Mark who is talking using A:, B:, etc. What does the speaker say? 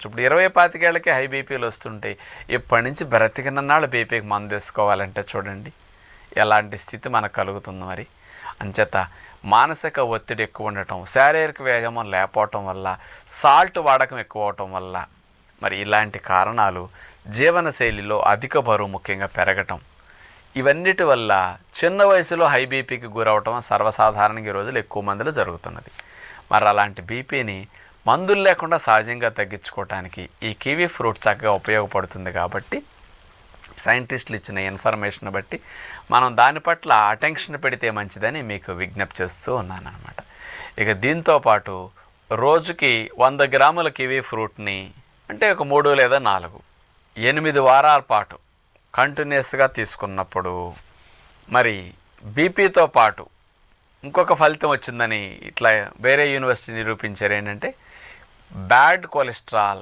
A: చేసుకోవచ్చు. ఇప్పుడు 20-25 ఏళ్ళకే హై బీపీలు వస్తుంటాయి. ఇప్పటి నుంచి బ్రతికినన్నాళ్ళు బీపీకి మందు వేసుకోవాలంటే చూడండి ఎలాంటి స్థితి మనకు కలుగుతుంది. మరి అంచేత మానసిక ఒత్తిడి ఎక్కువ ఉండటం, శారీరక వ్యాయామం లేకపోవటం వల్ల, సాల్ట్ వాడకం ఎక్కువ అవటం వల్ల, మరి ఇలాంటి కారణాలు, జీవనశైలిలో అధిక బరువు ముఖ్యంగా పెరగటం, ఇవన్నిటి వల్ల చిన్న వయసులో హై బీపీకి గురవటం సర్వసాధారణంగా ఈ రోజులు ఎక్కువ మందిలో జరుగుతున్నది. మరి అలాంటి బీపీని మందులు లేకుండా సహజంగా తగ్గించుకోవటానికి ఈ కివీ ఫ్రూట్ చక్కగా ఉపయోగపడుతుంది. కాబట్టి సైంటిస్టులు ఇచ్చిన ఇన్ఫర్మేషన్ బట్టి మనం దాని పట్ల అటెన్షన్ పెడితే మంచిదని మీకు విజ్ఞప్తి చేస్తూ ఉన్నాను అనమాట. ఇక దీంతోపాటు రోజుకి 100 గ్రాముల కివీ ఫ్రూట్ని అంటే ఒక 3 లేదా 4 8 వారాల పాటు కంటిన్యూస్గా తీసుకున్నప్పుడు మరి బీపీతో పాటు ఇంకొక ఫలితం వచ్చిందని ఇట్లా వేరే యూనివర్సిటీ నిరూపించారు. ఏంటంటే బ్యాడ్ కొలెస్ట్రాల్